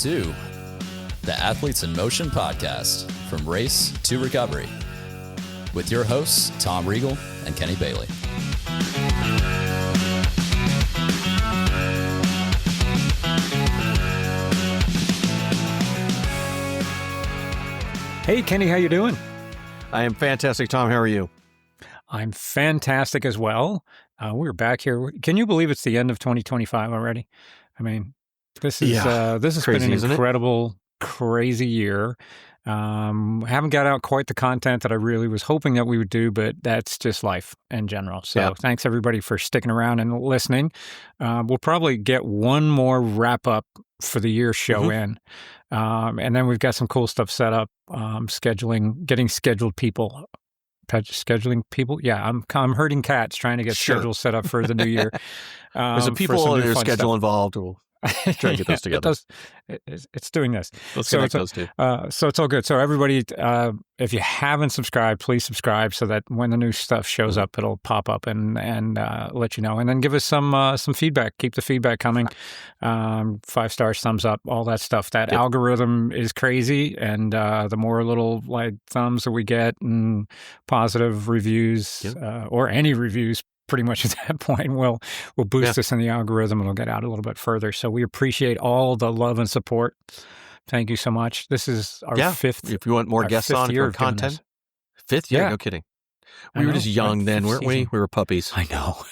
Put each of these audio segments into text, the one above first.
to the Athletes in Motion podcast, From Race to Recovery, with your hosts, Tom Riegel and Kenny Bailey. Hey, Kenny, how you doing? I am fantastic, Tom. How are you? I'm fantastic as well. We're back here. Can you believe it's the end of 2025 already? I mean, this has crazy, been an incredible, crazy year. Haven't got out quite the content that I really was hoping that we would do, but that's just life in general. So Thanks everybody for sticking around and listening. We'll probably get one more wrap up for the year show in. And then we've got some cool stuff set up, getting scheduled people. Scheduling people? Yeah, I'm herding cats trying to get schedules set up for the new year. There's some people in your schedule involved. We'll try to get those together. It's doing this. Let's connect those two. So it's all good. So everybody, if you haven't subscribed, please subscribe so that when the new stuff shows up, it'll pop up and let you know. And then give us some feedback. Keep the feedback coming. 5 stars, thumbs up, all that stuff. That algorithm is crazy, and the more little like thumbs that we get and positive reviews or any reviews, pretty much at that point will boost us in the algorithm and it'll get out a little bit further. So we appreciate all the love and support. Thank you so much. This is our fifth. If you want more guests on for content, fifth year, no kidding. We were just young then, weren't we? We were puppies. I know.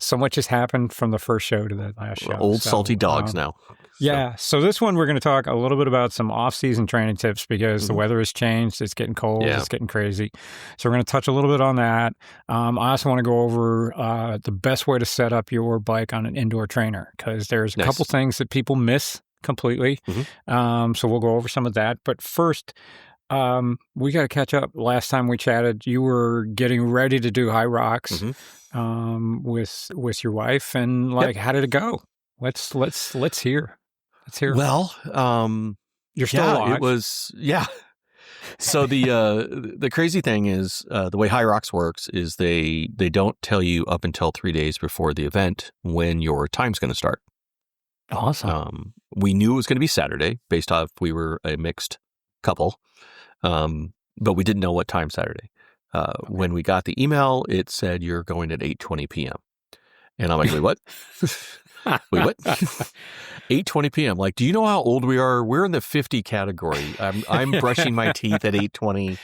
So much has happened from the first show to the last show. Old salty dogs now. Yeah. So this one, we're going to talk a little bit about some off-season training tips because the weather has changed. It's getting cold. Yeah. It's getting crazy. So we're going to touch a little bit on that. I also want to go over the best way to set up your bike on an indoor trainer because there's a couple things that people miss completely. So we'll go over some of that. But first, we got to catch up. Last time we chatted, you were getting ready to do HYROX with your wife, and how did it go? Let's hear. Let's hear. Well, you're still alive. It was So the crazy thing is the way HYROX works is they don't tell you up until 3 days before the event when your time's going to start. Awesome. We knew it was going to be Saturday based off we were a mixed couple. But we didn't know what time Saturday. When we got the email, it said you're going at 8:20 p.m. And I'm like, wait, what? Wait, what? 8:20 p.m. Like, do you know how old we are? We're in the 50 category. I'm brushing my teeth at 8:20.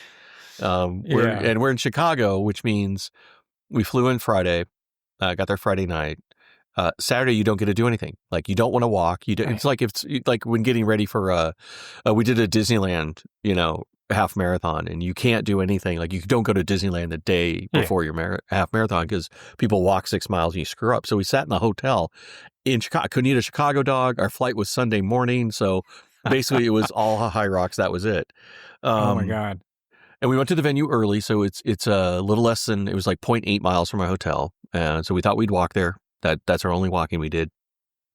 And we're in Chicago, which means we flew in Friday, got there Friday night. Saturday, you don't get to do anything. Like, you don't want to walk. It's like when getting ready for we did a Disneyland, half marathon, and you can't do anything. Like, you don't go to Disneyland the day before your half marathon because people walk 6 miles and you screw up. So we sat in the hotel in Chicago. Couldn't eat a Chicago dog. Our flight was Sunday morning, so basically it was all HYROX. That was it. Oh my God! And we went to the venue early, so it's a little less than, it was like 0.8 miles from our hotel, and so we thought we'd walk there. That's our only walking we did.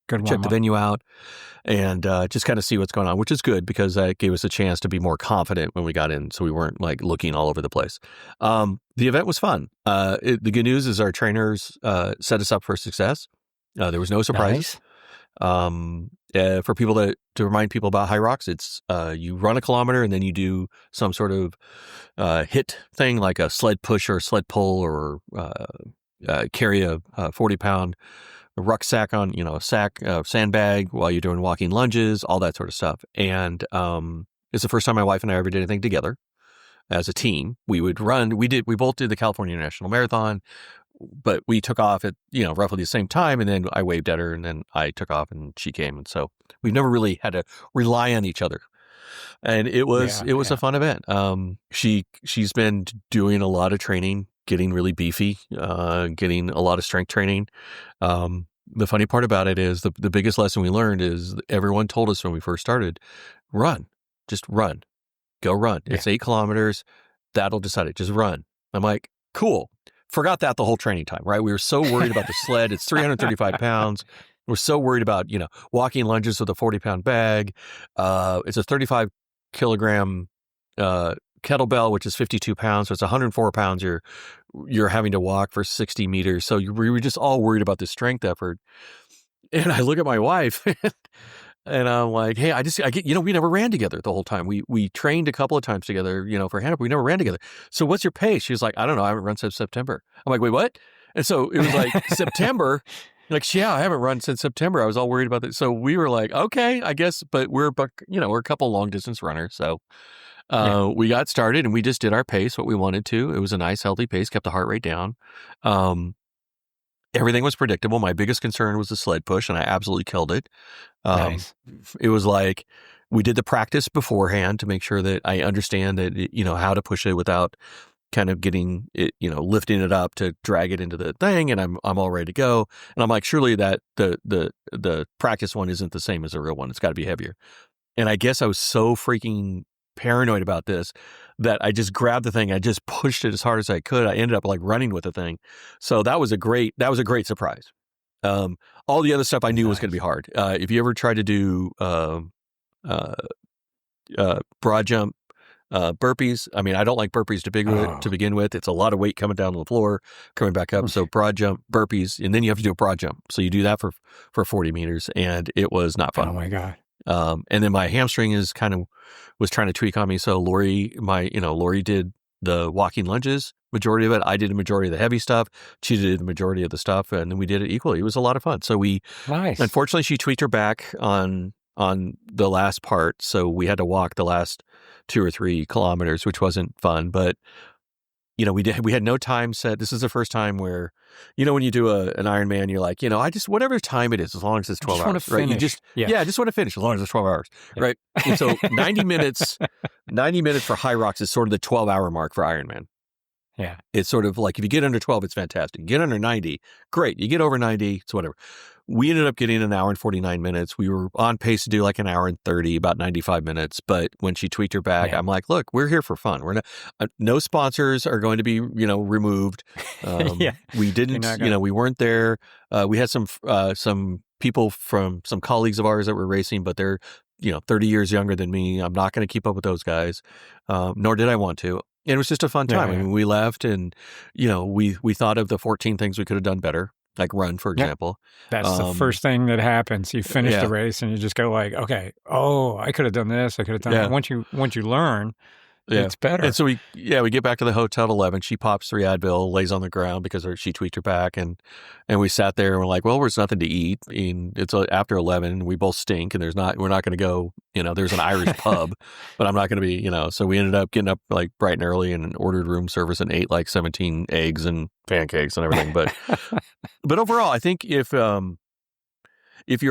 Check the venue out and just kind of see what's going on, which is good because that gave us a chance to be more confident when we got in, so we weren't like looking all over the place. The event was fun. The good news is our trainers set us up for success. There was no surprises. Nice. For people to remind people about HYROX, it's you run a kilometer and then you do some sort of HIIT thing like a sled push or a sled pull or carry a 40-pound rucksack on, a sandbag while you're doing walking lunges, all that sort of stuff. And it's the first time my wife and I ever did anything together as a team. We would run. We both did the California International Marathon, but we took off at, roughly the same time. And then I waved at her and then I took off and she came. And so we've never really had to rely on each other. And it was a fun event. She's been doing a lot of training, getting really beefy, getting a lot of strength training. The funny part about it is the biggest lesson we learned is everyone told us when we first started, run, just run, go run. It's 8 kilometers. That'll decide it. Just run. I'm like, cool. Forgot that the whole training time, right? We were so worried about the sled. It's 335 pounds. We're so worried about, walking lunges with a 40-pound bag. It's a 35 kilogram kettlebell, which is 52 pounds. So it's 104 pounds you're having to walk for 60 meters. So we were just all worried about the strength effort. And I look at my wife And I'm like, hey, we never ran together the whole time. We trained a couple of times together, for Hannah, but we never ran together. So what's your pace? She was like, I don't know. I haven't run since September. I'm like, wait, what? And so it was like September. Like, yeah, I haven't run since September. I was all worried about that. So we were like, okay, I guess, but we're a couple long distance runners. So we got started and we just did our pace, what we wanted to. It was a nice, healthy pace, kept the heart rate down. Everything was predictable. My biggest concern was the sled push, and I absolutely killed it. Nice. It was like we did the practice beforehand to make sure that I understand that, how to push it without kind of getting it, lifting it up to drag it into the thing, and I'm all ready to go. And I'm like, surely that the practice one isn't the same as the real one. It's got to be heavier. And I guess I was so freaking paranoid about this that I just grabbed the thing. I just pushed it as hard as I could. I ended up like running with the thing. So that was a great surprise. All the other stuff I knew was going to be hard. If you ever tried to do broad jump burpees, I mean, I don't like burpees to begin with. It's a lot of weight coming down to the floor, coming back up. So broad jump burpees, and then you have to do a broad jump. So you do that for 40 meters, and it was not fun. Oh my God. And then my hamstring was trying to tweak on me. So Lori did the walking lunges, majority of it. I did a majority of the heavy stuff. She did the majority of the stuff, and then we did it equally. It was a lot of fun. So nice. Unfortunately, she tweaked her back on the last part. So we had to walk the last 2 or 3 kilometers, which wasn't fun, but we had no time set. This is the first time where, when you do an Ironman, you're like, I just, whatever time it is, as long as it's 12 hours, right? I just want to finish as long as it's 12 hours, right? And so 90 minutes for HYROX is sort of the 12-hour mark for Ironman. Yeah. It's sort of like, if you get under 12, it's fantastic. You get under 90, great. You get over 90, it's whatever. We ended up getting an hour and 49 minutes. We were on pace to do like an hour and 30, about 95 minutes. But when she tweaked her back, I'm like, look, we're here for fun. We're not, no sponsors are going to be, removed. We didn't, we weren't there. We had some people from some colleagues of ours that were racing, but they're, 30 years younger than me. I'm not going to keep up with those guys. Nor did I want to. And it was just a fun time. I mean, we left and, we thought of the 14 things we could have done better. Like run, for example. That's the first thing that happens. You finish the race and you just go like, okay, I could have done this. I could have done that. Once you learn, it's better. And so we get back to the hotel at 11. She pops 3 Advil, lays on the ground because she tweaked her back. And we sat there and we're like, well, there's nothing to eat. And it's after 11. We both stink and we're not going to go, there's an Irish pub, but I'm not going to be, so we ended up getting up like bright and early and ordered room service and ate like 17 eggs and pancakes and everything. But overall, I think if you're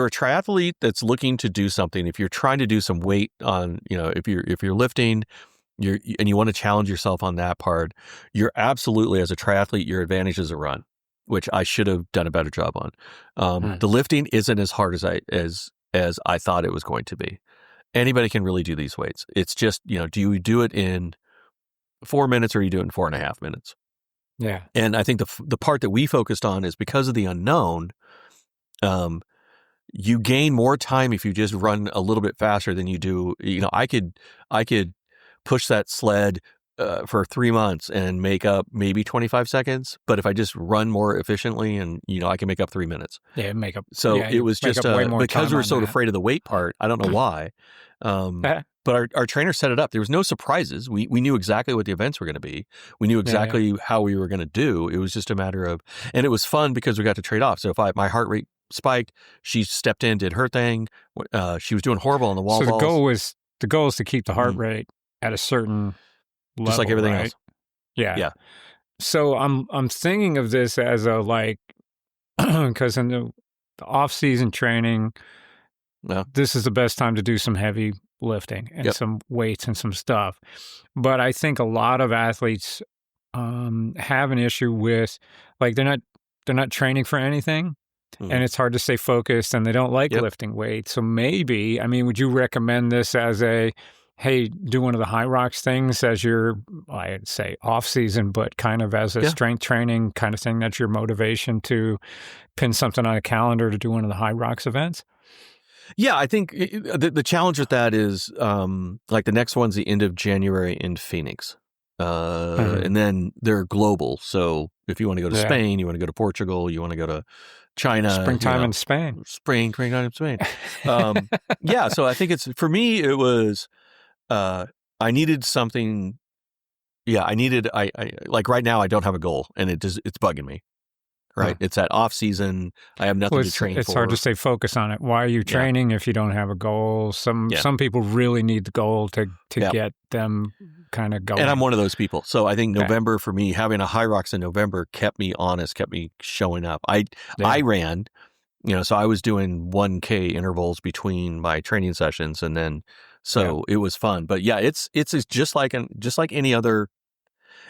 a triathlete that's looking to do something, if you're trying to do some weight on, if you're lifting, and you want to challenge yourself on that part, you're absolutely, as a triathlete, your advantage is a run, which I should have done a better job on. The lifting isn't as hard as I thought it was going to be. Anybody can really do these weights. It's just, do you do it in 4 minutes or you do it in 4.5 minutes? Yeah. And I think the part that we focused on is because of the unknown, you gain more time if you just run a little bit faster than you do. I could push that sled for 3 months and make up maybe 25 seconds. But if I just run more efficiently and, I can make up 3 minutes. Yeah, make up. So it was just because we were so afraid of the weight part. I don't know why. But our trainer set it up. There was no surprises. We knew exactly what the events were going to be. We knew exactly how we were going to do. It was just a matter of, and it was fun because we got to trade off. So if my heart rate spiked, she stepped in, did her thing. She was doing horrible on the wall balls. So the goal is to keep the heart rate at a certain level, just like everything else. Yeah. So I'm thinking of this as a because in the off-season training, this is the best time to do some heavy lifting and some weights and some stuff. But I think a lot of athletes have an issue with they're not training for anything. And it's hard to stay focused and they don't like lifting weights. So maybe, would you recommend this as hey, do one of the HYROX things as your, I'd say off season, but kind of as a strength training kind of thing? That's your motivation to pin something on a calendar to do one of the HYROX events? Yeah, I think the challenge with that is the next one's the end of January in Phoenix. And then they're global. So if you want to go to Spain, you want to go to Portugal, you want to go to China. Springtime in Spain. Springtime in Spain. So I think for me, it was, I needed something. Yeah, I like right now I don't have a goal and it's bugging me. Right. It's that off season. I have nothing to train for. It's hard to stay focused on it. Why are you training if you don't have a goal? Some people really need the goal to get them kind of going. And I'm one of those people. So I think November for me, having a HYROX in November kept me honest, kept me showing up. I ran, so I was doing 1K intervals between my training sessions, and then it was fun. But it's just like any other.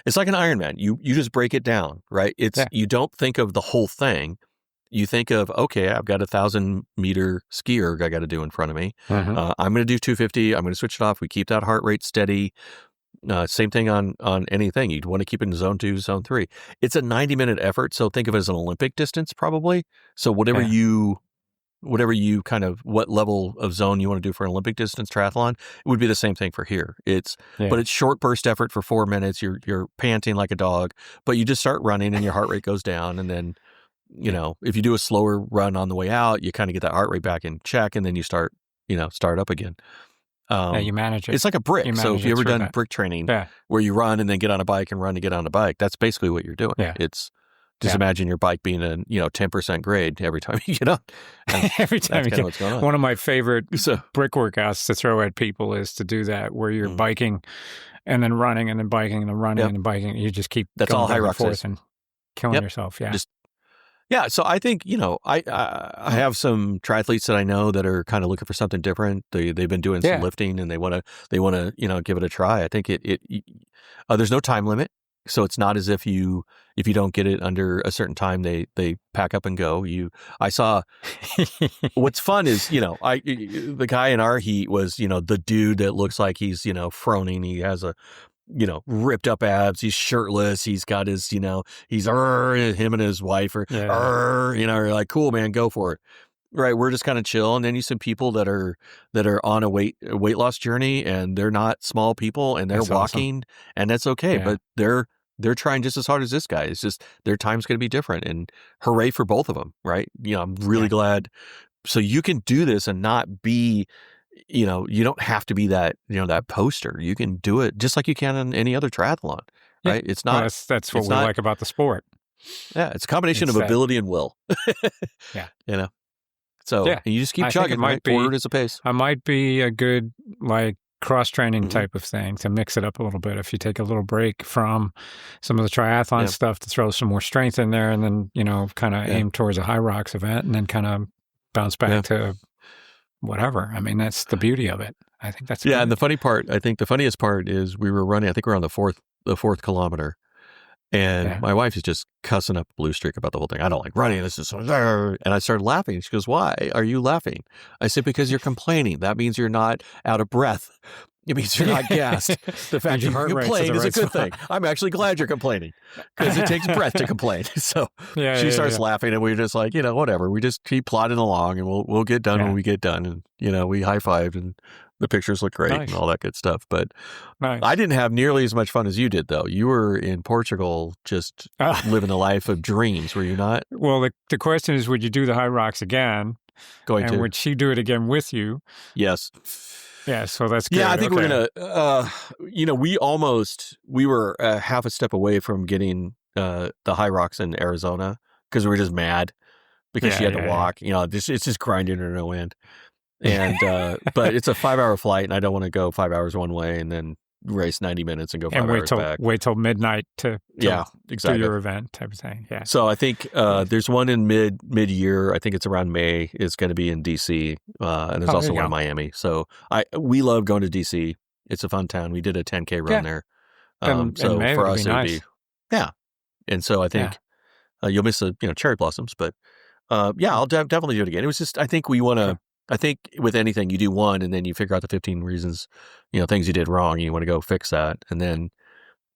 It's like an Ironman. You just break it down, right? You don't think of the whole thing. You think of, okay, I've got a 1,000-meter ski erg I got to do in front of me. I'm going to do 250. I'm going to switch it off. We keep that heart rate steady. Same thing on anything. You'd want to keep it in zone 2, zone 3. It's a 90-minute effort, so think of it as an Olympic distance probably. So whatever you kind of, what level of zone you want to do for an Olympic distance triathlon, it would be the same thing for here. But it's short burst effort for 4 minutes. You're panting like a dog, but you just start running and your heart rate goes down. And then, if you do a slower run on the way out, you kind of get that heart rate back in check, and then you start up again. You manage it. It's like a brick. So if you ever done brick training where you run and then get on a bike and run to get on a bike, that's basically what you're doing. It's just imagine your bike being a 10% grade every time you get on. Every time you get what's going on. One of my favorite brick workouts to throw at people is to do that, where you're biking and then running and then biking and then running and then biking. You just keep that's going all back and HYROX forth and killing yourself. So I think I have some triathletes that I know that are kind of looking for something different. They've been doing some lifting and they want to give it a try. I think there's no time limit. So it's not as if you don't get it under a certain time, they pack up and go. I saw what's fun is, the guy in our heat was, the dude that looks like he's, froning. He has a, ripped up abs. He's shirtless. He's got his, him and his wife are like, cool, man, go for it. Right. We're just kind of chill. And then you see people that are on a weight loss journey, and they're not small people, and they're walking, and that's okay. But they're trying just as hard as this guy. It's just their time's going to be different, and hooray for both of them. Right. I'm really glad. So you can do this and not be, you don't have to be that, that poster. You can do it just like you can in any other triathlon. Right. It's not, well, that's what we like about the sport. Yeah. It's a combination of ability and will. So you just keep chugging, right? Forward is a pace. It might be a good, cross-training type of thing to mix it up a little bit. If you take a little break from some of the triathlon stuff to throw some more strength in there, and then, kind of aim towards a HYROX event, and then kind of bounce back to whatever. I mean, that's the beauty of it. I think that's and the funniest part is we were running, I think we're on the fourth kilometer. And my wife is just cussing up Blue Streak about the whole thing. I don't like running. This is and I started laughing. She goes, "Why are you laughing?" I said, "Because you're complaining. That means you're not out of breath. It means you're not gassed. The fact you complain is a good thing. I'm actually glad you're complaining, because it takes breath to complain." So she starts laughing, and we're just like, whatever. We just keep plodding along, and we'll get done when we get done. And we high-fived, and the pictures look great and all that good stuff. But I didn't have nearly as much fun as you did, though. You were in Portugal just living the life of dreams, were you not? Well, the question is, would you do the HYROX again? Would she do it again with you? Yes. Yeah, so that's good. Yeah, I think we're going to, we were half a step away from getting the HYROX in Arizona, because we were just mad because she had to walk. It's just grinding her no end. And but it's a 5-hour flight, and I don't want to go 5 hours one way and then race 90 minutes and go 5 hours back. Wait till midnight to exactly. do your event type of thing. Yeah. So I think there's one in mid-year. I think it's around May. It's going to be in DC, and there's also one in Miami. So we love going to DC. It's a fun town. We did a 10K run there. So for us, it would be And so I think you'll miss the cherry blossoms, but I'll definitely do it again. It was just, I think we want to. I think with anything, you do one, and then you figure out the 15 reasons, things you did wrong, and you want to go fix that. And then,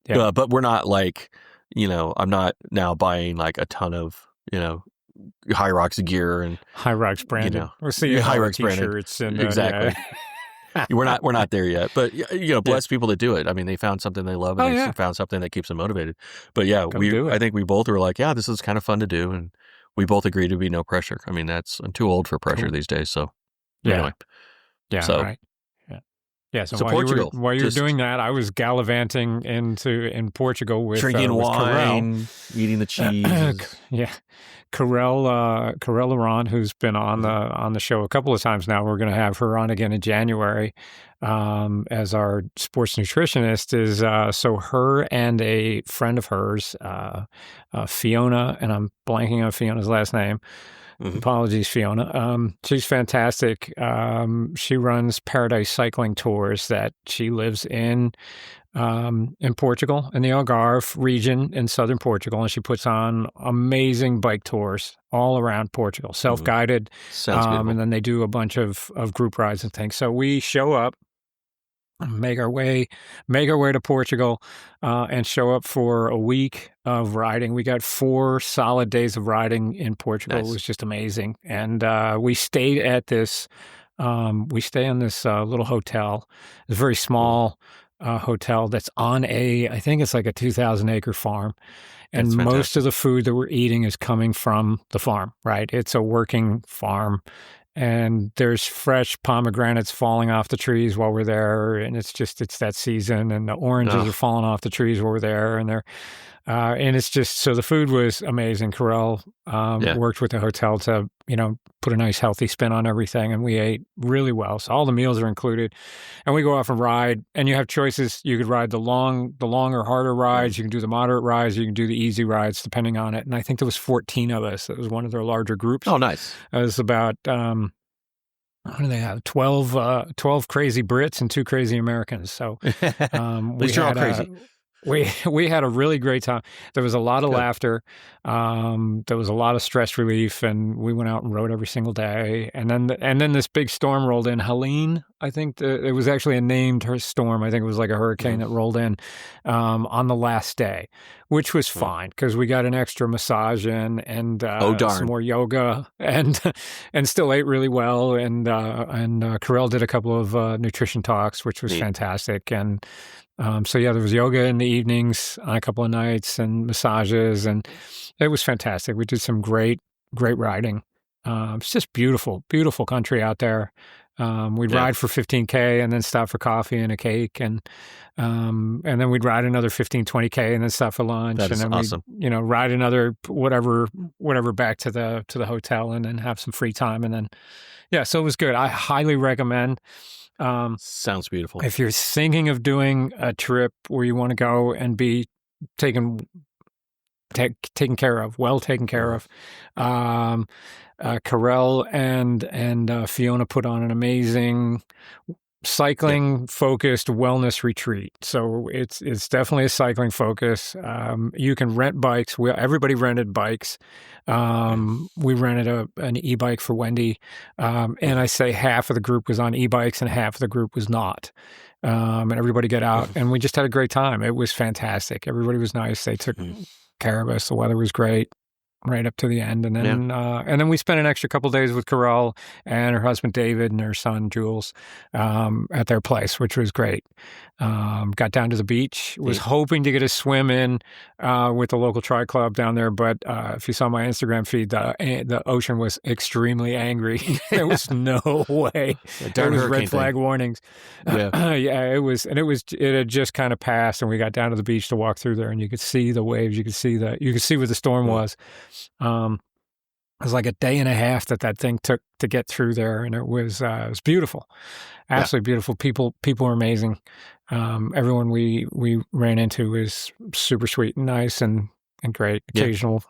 but we're not like, I'm not now buying like a ton of, HYROX gear and HYROX branded. We'll see HYROX branded t-shirts and exactly. We're not there yet, but bless people that do it. I mean, they found something they love, and they found something that keeps them motivated. But yeah, I think we both were like, yeah, this is kind of fun to do, and we both agreed to be no pressure. I mean, I'm too old for pressure these days, so anyway. Yeah, so, right. Yeah, so Portugal. While you were doing that, I was gallivanting in Portugal with drinking wine, Carell. eating the cheese. Carell Laurent, who's been on the show a couple of times now. We're going to have her on again in January as our sports nutritionist. Is so her and a friend of hers, Fiona, and I'm blanking on Fiona's last name. Apologies, Fiona. She's fantastic. She runs Paradise Cycling Tours that she lives in Portugal, in the Algarve region in southern Portugal, and she puts on amazing bike tours all around Portugal, self-guided. Sounds beautiful. And then they do a bunch of group rides and things. So we show up, make our way to Portugal, and show up for a week of riding. We got 4 solid days of riding in Portugal. Nice. It was just amazing. And we stayed at this. We stay in this little hotel. It's a very small hotel that's on I think it's like a 2,000-acre farm. And most of the food that we're eating is coming from the farm, right? It's a working farm. And there's fresh pomegranates falling off the trees while we're there, and it's that season, and the oranges are falling off the trees while we're there, and and it's just, so the food was amazing. Carell worked with the hotel to put a nice healthy spin on everything, and we ate really well. So all the meals are included, and we go off and ride. And you have choices. You could ride the longer, harder rides. You can do the moderate rides. You can do the easy rides, depending on it. And I think there was 14 of us. It was one of their larger groups. Oh, nice. It was about what do they have? 12 crazy Brits and 2 crazy Americans. So we all crazy. We had a really great time. There was a lot of laughter. There was a lot of stress relief, and we went out and rode every single day. And then this big storm rolled in. Helene, I think it was actually a named storm. I think it was like a hurricane that rolled in on the last day, which was fine because we got an extra massage in and some more yoga and still ate really well. And Carell did a couple of nutrition talks, which was fantastic. And so there was yoga in the evenings on a couple of nights and massages, and it was fantastic. We did some great riding. It's just beautiful, beautiful country out there. We'd ride for 15K and then stop for coffee and a cake, and then we'd ride another 15, 20K and then stop for lunch. That is and then awesome. We'd, ride another whatever back to the hotel and then have some free time. And then, so it was good. I highly recommend. Sounds beautiful. If you're thinking of doing a trip where you want to go and be taken care of, well taken care of, Carell and Fiona put on an amazing cycling focused wellness retreat. So it's definitely a cycling focus. You can rent bikes. Everybody rented bikes. We rented an e-bike for Wendy. And I say half of the group was on e-bikes and half of the group was not. And everybody got out and we just had a great time. It was fantastic. Everybody was nice. They took care of us. The weather was great right up to the end. And then we spent an extra couple of days with Carell and her husband David and her son Jules at their place, which was great. Got down to the beach, was hoping to get a swim in with the local tri club down there, but if you saw my Instagram feed, the ocean was extremely angry. There was no way. There was red flag warnings. It had just kind of passed, and we got down to the beach to walk through there, and you could see the waves, you could see where the storm was. It was like a day and a half that thing took to get through there, and it was beautiful, absolutely beautiful. People were amazing. Everyone we ran into was super sweet and nice and great. Occasional,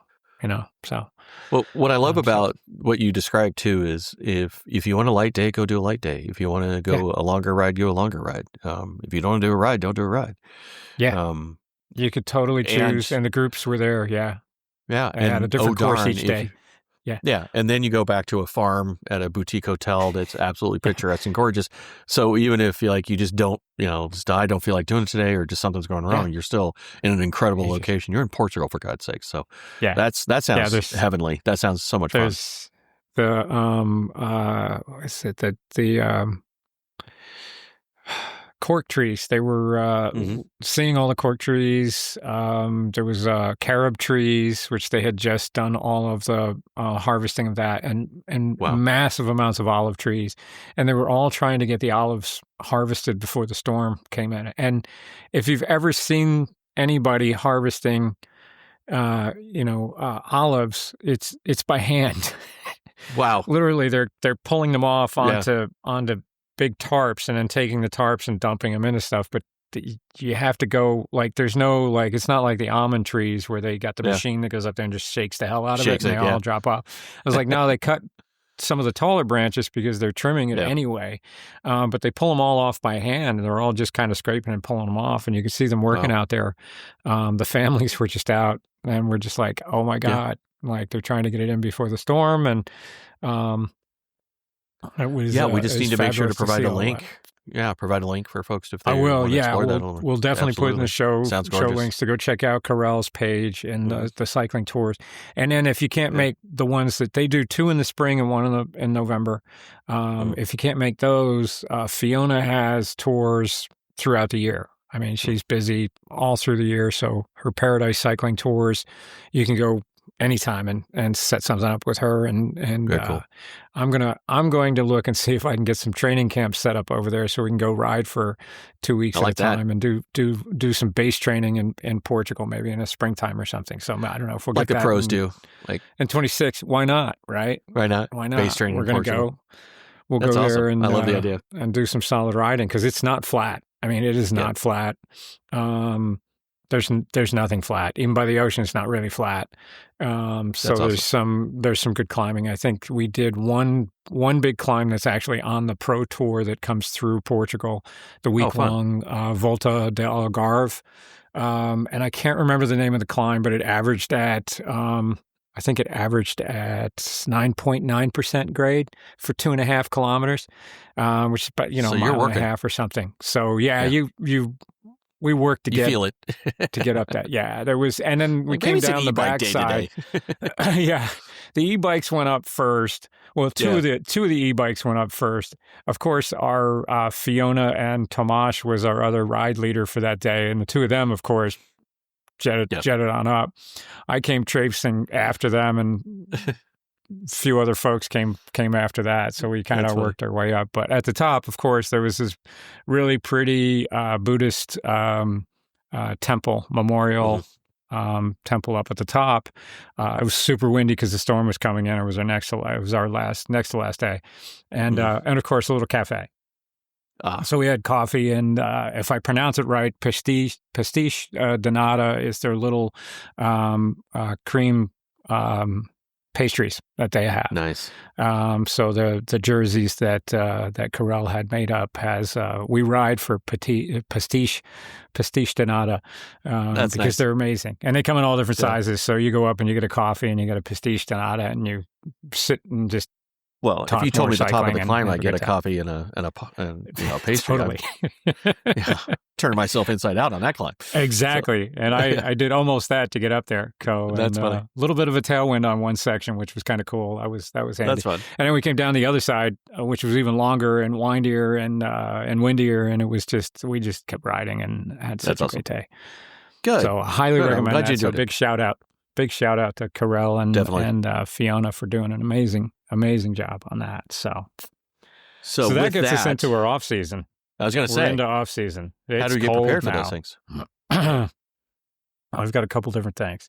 So, well, what I love about what you described too is if you want a light day, go do a light day. If you want to go a longer ride, go a longer ride. If you don't want to do a ride, don't do a ride. Yeah, you could totally choose, and the groups were there. Yeah. Yeah, and had a different course each day. Yeah, and then you go back to a farm at a boutique hotel that's absolutely picturesque and gorgeous. So even if you just don't, I don't feel like doing it today, or just something's going wrong, you're still in an incredible location. You're in Portugal, for God's sake. So that sounds heavenly. That sounds so much fun. There's the cork trees. They were seeing all the cork trees. There was carob trees, which they had just done all of the harvesting of that, and Wow. massive amounts of olive trees. And they were all trying to get the olives harvested before the storm came in. And if you've ever seen anybody harvesting, olives, it's by hand. Wow. Literally, they're pulling them off onto big tarps and then taking the tarps and dumping them into stuff. But you have to go, like, there's no, like, it's not like the almond trees where they got the machine that goes up there and just shakes the hell out of it and they all drop off. I was like, no, they cut some of the taller branches because they're trimming it anyway. But they pull them all off by hand, and they're all just kind of scraping and pulling them off. And you can see them working out there. The families were just out, and we're just like, oh my God, like they're trying to get it in before the storm. And it was, we just need to make sure to provide a link. Yeah, provide a link for folks if they I will. want to explore that. We'll definitely put in the show links to go check out Carell's page and the cycling tours. And then if you can't make the ones that they do, 2 in the spring and 1 in November, if you can't make those, Fiona has tours throughout the year. I mean, she's busy all through the year. So her Paradise Cycling Tours, you can go anytime and set something up with her. And cool. I'm going to look and see if I can get some training camps set up over there so we can go ride for 2 weeks at a time and do some base training in Portugal, maybe in the springtime or something. So I don't know if we'll like get the that pros do. Like in 26, why not? Right? Why not? Base training. We're going to go. We'll That's go there awesome. and I love the idea. And do some solid riding because it's not flat. I mean, it is not flat. There's nothing flat. Even by the ocean, it's not really flat. So awesome. there's some good climbing. I think we did one big climb that's actually on the pro tour that comes through Portugal, the week-long Volta de Algarve. And I can't remember the name of the climb, but it averaged at I think it averaged at 9.9% grade for 2.5 kilometers, which is about, so a mile and a half or something. So we worked to feel it to get up that. Yeah, there was, and then we came down the backside. Yeah, the e-bikes went up first. Well, two of the e-bikes went up first. Of course, our Fiona and Tomasz was our other ride leader for that day, and the two of them, of course, jetted on up. I came traipsing after them, and a few other folks came after that. So we kind of worked our way up. But at the top, of course, there was this really pretty Buddhist temple, memorial temple up at the top. It was super windy because the storm was coming in. It was our next to last day, and of course a little cafe. So we had coffee, and if I pronounce it right, pastiche de nata is their little cream pastries that they have. Nice. So the jerseys that Carell had made up has we ride for pastiche de nata because nice. They're amazing, and they come in all different sizes. So you go up and you get a coffee and you get a pastiche de nata, and you sit and just. Well, if you told me the top of the climb, I'd get a coffee and a pastry. Totally. Turn myself inside out on that climb. Exactly. So. And I did almost that to get up there. That's funny. A little bit of a tailwind on one section, which was kind of cool. That was handy. That's fun. And then we came down the other side, which was even longer and windier and windier. And it was we just kept riding and had such a great day. Good. So I highly recommend that. So big shout out to Carell and Fiona for doing an amazing job on that. So that gets us into our off season. I was going to say, we're into off season. How do we get prepared for those things? I've got a couple different things.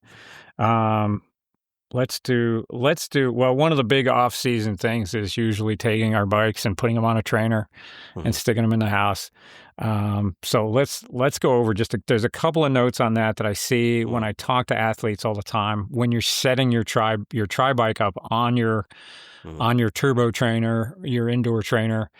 Let's do. Well, one of the big off season things is usually taking our bikes and putting them on a trainer and sticking them in the house. So let's go over there's a couple of notes on that I see when I talk to athletes all the time. When you're setting your tri bike up on your turbo trainer, your indoor trainer,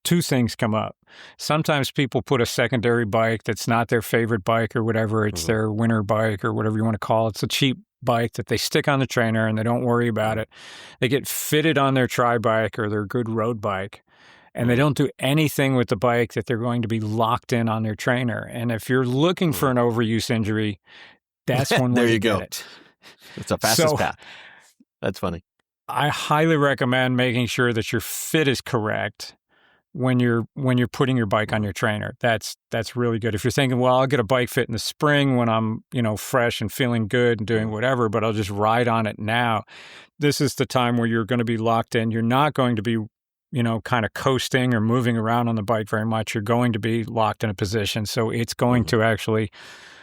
two things come up. Sometimes people put a secondary bike that's not their favorite bike or whatever. It's their winter bike or whatever you want to call it. It's a cheap bike that they stick on the trainer and they don't worry about it. They get fitted on their tri bike or their good road bike. And they don't do anything with the bike that they're going to be locked in on their trainer. And if you're looking for an overuse injury, that's one way to get it. It's the fastest path. That's funny. I highly recommend making sure that your fit is correct when you're putting your bike on your trainer. That's really good. If you're thinking, well, I'll get a bike fit in the spring when I'm, fresh and feeling good and doing whatever, but I'll just ride on it now. This is the time where you're going to be locked in. You're not going to be, kind of coasting or moving around on the bike very much. You're going to be locked in a position. So it's going to actually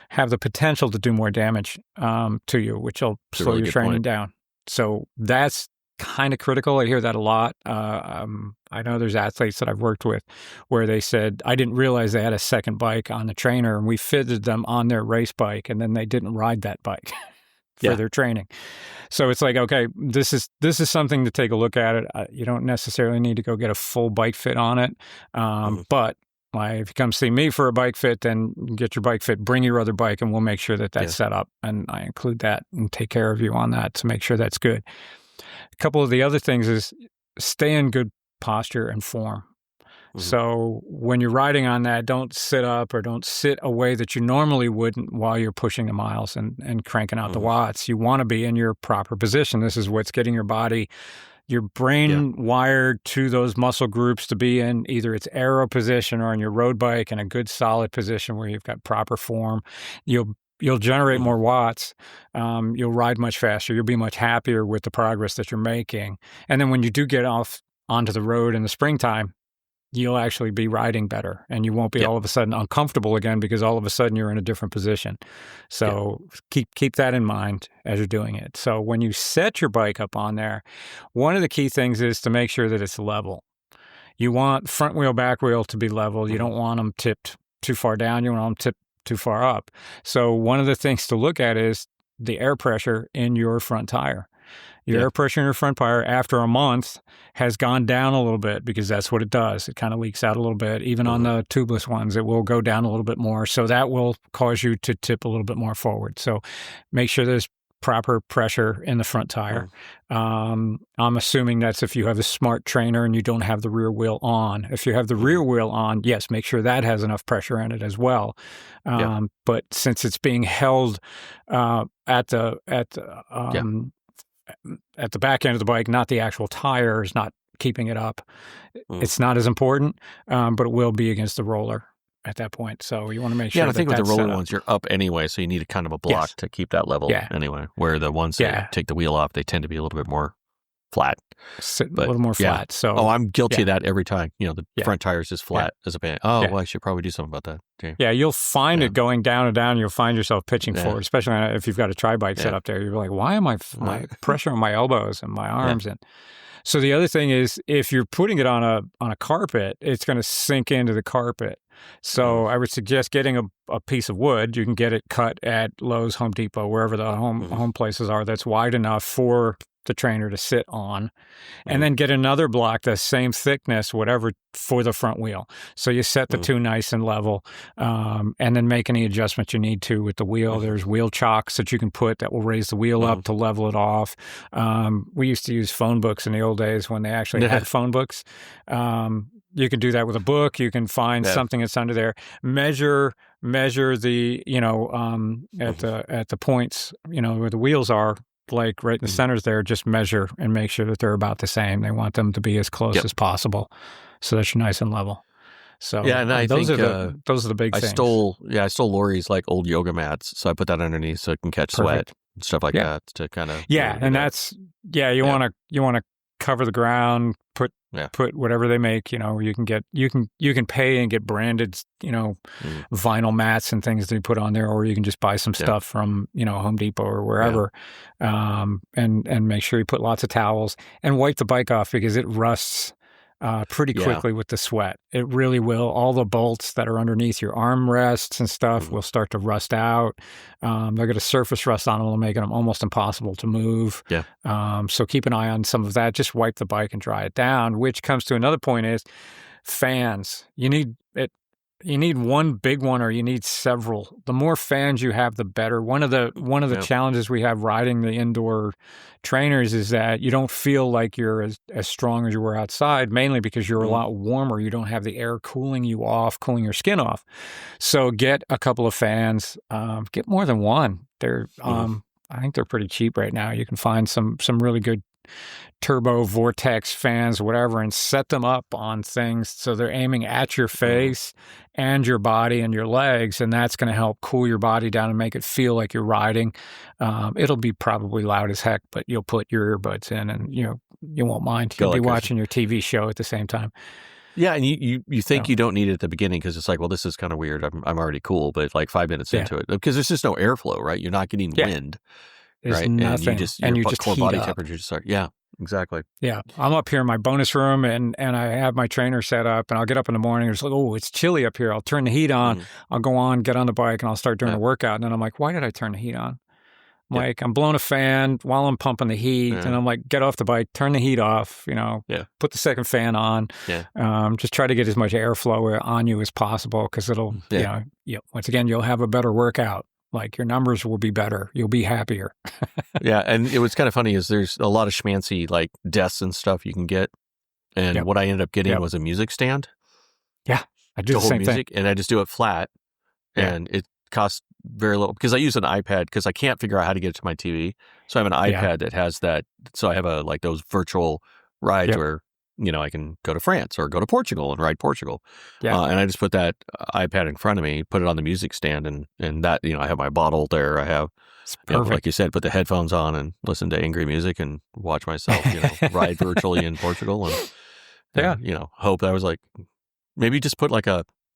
have the potential to do more damage to you, which will slow your training down. So that's kind of critical. I hear that a lot. I know there's athletes that I've worked with where they said, I didn't realize they had a second bike on the trainer, and we fitted them on their race bike, and then they didn't ride that bike for their training. So it's like, okay, this is something to take a look at it. You don't necessarily need to go get a full bike fit on it. But if you come see me for a bike fit, then get your bike fit, bring your other bike, and we'll make sure that that's set up. And I include that and take care of you on that to make sure that's good. A couple of the other things is stay in good posture and form. So when you're riding on that, don't sit up or don't sit a way that you normally wouldn't while you're pushing the miles and cranking out the watts. You want to be in your proper position. This is what's getting your body, your brain wired to those muscle groups to be in either its aero position or in your road bike in a good solid position where you've got proper form. You'll generate more watts. You'll ride much faster. You'll be much happier with the progress that you're making. And then when you do get off onto the road in the springtime, you'll actually be riding better, and you won't be all of a sudden uncomfortable again because all of a sudden you're in a different position. So keep that in mind as you're doing it. So when you set your bike up on there, one of the key things is to make sure that it's level. You want front wheel, back wheel to be level. You don't want them tipped too far down. You want them tipped too far up. So one of the things to look at is the air pressure in your front tire. Your air pressure in your front tire after a month has gone down a little bit because that's what it does. It kind of leaks out a little bit. Even on the tubeless ones, it will go down a little bit more. So that will cause you to tip a little bit more forward. So make sure there's proper pressure in the front tire. I'm assuming that's if you have a smart trainer and you don't have the rear wheel on. If you have the rear wheel on, yes, make sure that has enough pressure in it as well. But since it's being held at the back end of the bike, not the actual tire is not keeping it up. It's not as important, but it will be against the roller at that point. So you want to make sure. Yeah, I think with the roller ones, you're up anyway, so you need a kind of a block to keep that level anyway. Where the ones that take the wheel off, they tend to be a little bit more flat. A little more flat. So I'm guilty of that every time. The front tire is just flat as a band. Well, I should probably do something about that. Okay. Yeah, you'll find it going down and down. You'll find yourself pitching forward, especially if you've got a tri-bike set up there. You're like, why am I pressure on my elbows and my arms? And so the other thing is, if you're putting it on a carpet, it's going to sink into the carpet. So I would suggest getting a piece of wood. You can get it cut at Lowe's, Home Depot, wherever the home places are, that's wide enough for the trainer to sit on, and then get another block the same thickness, whatever, for the front wheel. So you set the two nice and level, and then make any adjustments you need to with the wheel. There's wheel chocks that you can put that will raise the wheel up to level it off. We used to use phone books in the old days when they actually had phone books. You can do that with a book. You can find something that's under there. Measure the at the points where the wheels are. Like right in the centers there, just measure and make sure that they're about the same. They want them to be as close as possible, so that you're nice and level. So and I those think are the big things. I stole Lori's old yoga mats, so I put that underneath so it can catch sweat and stuff like that to kind of and that's you want to cover the ground, put whatever they make, you can pay and get branded, vinyl mats and things that you put on there, or you can just buy some stuff from, Home Depot or wherever, and make sure you put lots of towels and wipe the bike off because it rusts pretty quickly with the sweat. It really will. All the bolts that are underneath your armrests and stuff will start to rust out. They're going to surface rust on them, making them almost impossible to move. So keep an eye on some of that. Just wipe the bike and dry it down, which comes to another point is fans. You need one big one or you need several. The more fans you have, the better. One of the challenges we have riding the indoor trainers is that you don't feel like you're as strong as you were outside, mainly because you're a lot warmer. You don't have the air cooling your skin off. So get a couple of fans. Get more than one. They're I think they're pretty cheap right now. You can find some really good turbo vortex fans, whatever, and set them up on things so they're aiming at your face and your body and your legs, and that's going to help cool your body down and make it feel like you're riding. It'll be probably loud as heck, but you'll put your earbuds in and you won't mind. You'll be watching your TV show at the same time. Yeah, and you think you don't need it at the beginning because it's like, well, this is kind of weird. I'm already cool, but like 5 minutes into it, because there's just no airflow, right? You're not getting wind, there's right? Nothing. And you just core body up. temperature just start. Yeah, exactly. Yeah, I'm up here in my bonus room, and I have my trainer set up, and I'll get up in the morning. It's like, oh, it's chilly up here. I'll turn the heat on. I'll go on, get on the bike, and I'll start doing a workout. And then I'm like, why did I turn the heat on? Like, I'm blowing a fan while I'm pumping the heat, and I'm like, get off the bike, turn the heat off, put the second fan on. Just try to get as much airflow on you as possible, because it'll, once again, you'll have a better workout. Like, your numbers will be better. You'll be happier. Yeah, and it was kind of funny is there's a lot of schmancy, like, desks and stuff you can get, and what I ended up getting was a music stand. Yeah, I do the same thing. And I just do it flat, and it costs very little, because I use an iPad because I can't figure out how to get it to my TV. So I have an iPad that has that. So I have those virtual rides where, I can go to France or go to Portugal and ride Portugal. And I just put that iPad in front of me, put it on the music stand, and that, I have my bottle there. I have, like you said, put the headphones on and listen to angry music and watch myself, ride virtually in Portugal. And hope I was like, maybe just put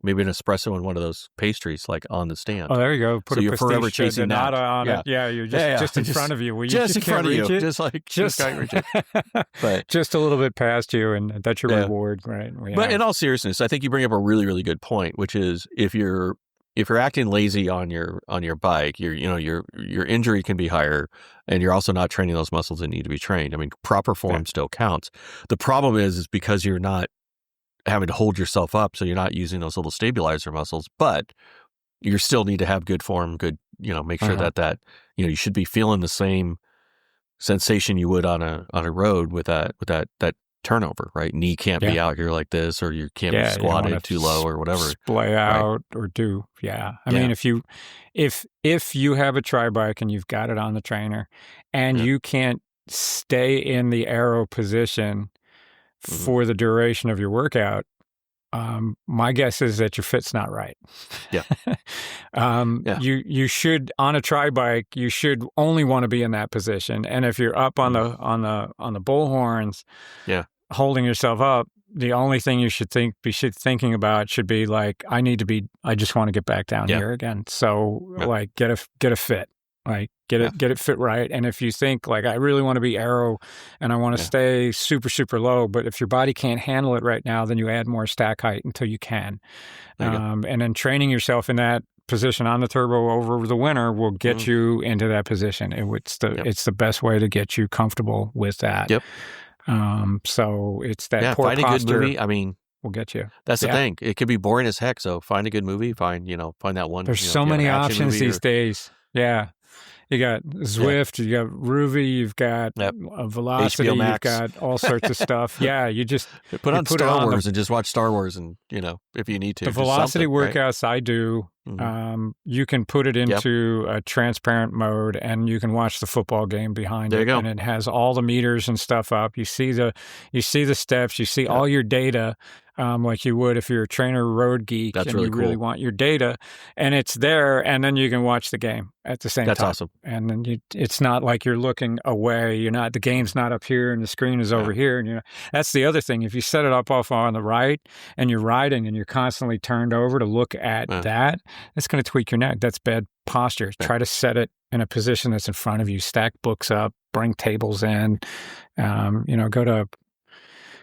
maybe an espresso and one of those pastries like on the stand. Oh, there you go. So you're forever chasing that. On it. Yeah, you're just in front of you. Well, just in front of you. Just can't reach it. But just a little bit past you, and that's your reward, right? But in all seriousness, I think you bring up a really, really good point, which is if you're acting lazy on your bike, your injury can be higher, and you're also not training those muscles that need to be trained. I mean, proper form still counts. The problem is because you're not having to hold yourself up, so you're not using those little stabilizer muscles, but you still need to have good form, make sure that you should be feeling the same sensation you would on a road with that turnover, right? Knee can't be out here like this, or you can't be squatted too low or whatever. Splay out or do. Yeah. I mean, if you have a tri bike and you've got it on the trainer and you can't stay in the aero position for the duration of your workout, my guess is that your fit's not right. You should, on a tri bike, you should only want to be in that position. And if you're up on the bull horns, holding yourself up, the only thing you should be thinking about should be like, I just want to get back down here again. So like get a fit. Like get it fit right. And if you think like, I really want to be aero and I want to stay super, super low, but if your body can't handle it right now, then you add more stack height until you can. And then training yourself in that position on the turbo over the winter will get you into that position. It's the best way to get you comfortable with that. So it's that poor find posture. A good movie. I mean, will get you. That's the thing. It could be boring as heck. So find a good movie. Find that one. There's so many options these days. Yeah. You got Zwift, you got Ruby, you've got Velocity, you've got all sorts of stuff. Yeah, you just put on Star Wars and just watch Star Wars, and if you need to. The Velocity workouts I do, you can put it into a transparent mode, and you can watch the football game behind it, and it has all the meters and stuff up. You see the steps, you see all your data. Like you would if you're a trainer road geek. That's and really you cool. really want your data, and it's there, and then you can watch the game at the same time. That's awesome. And then it's not like you're looking away. The game's not up here and the screen is over here. And that's the other thing. If you set it up off on the right and you're riding and you're constantly turned over to look at that, it's going to tweak your neck. That's bad posture. Try to set it in a position that's in front of you. Stack books up, bring tables in, go to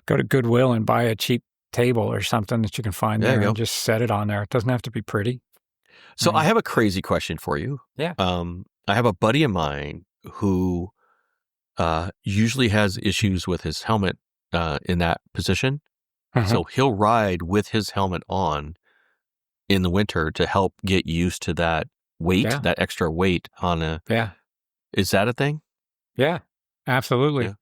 Goodwill and buy a cheap table or something that you can find there and just set it on there. It doesn't have to be pretty. So I have a crazy question for you. Yeah. I have a buddy of mine who usually has issues with his helmet in that position. So he'll ride with his helmet on in the winter to help get used to that weight, that extra weight on a... Yeah. Is that a thing? Yeah, absolutely.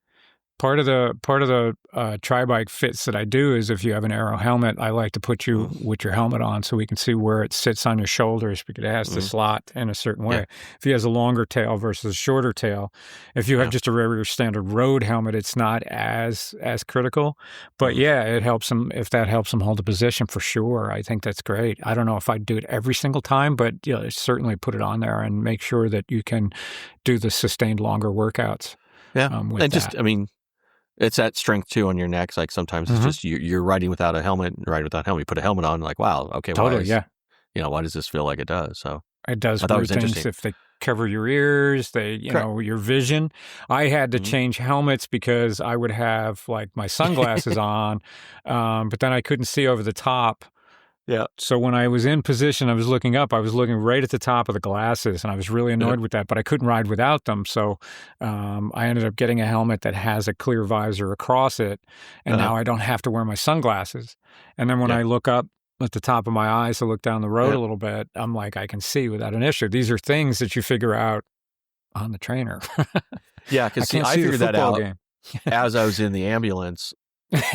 Part of the tri-bike fits that I do is if you have an aero helmet, I like to put you with your helmet on so we can see where it sits on your shoulders because it has to slot in a certain way. If he has a longer tail versus a shorter tail, if you have just a regular standard road helmet, it's not as critical. But it helps him if that helps him hold a position for sure. I think that's great. I don't know if I'd do it every single time, but certainly put it on there and make sure that you can do the sustained longer workouts. Yeah, and just it's that strength too on your neck. Like sometimes it's just you're riding without a helmet, riding without a helmet. You put a helmet on, like wow, okay, totally, why does this feel like it does? So it does. I thought it was things interesting. if they cover your ears, your vision. I had to change helmets because I would have like my sunglasses on, but then I couldn't see over the top. Yeah. So when I was in position, I was looking up. I was looking right at the top of the glasses, and I was really annoyed with that. But I couldn't ride without them, so I ended up getting a helmet that has a clear visor across it, and now I don't have to wear my sunglasses. And then when I look up at the top of my eyes to look down the road a little bit, I'm like, I can see without an issue. These are things that you figure out on the trainer. Yeah, because I figured that out as I was in the ambulance.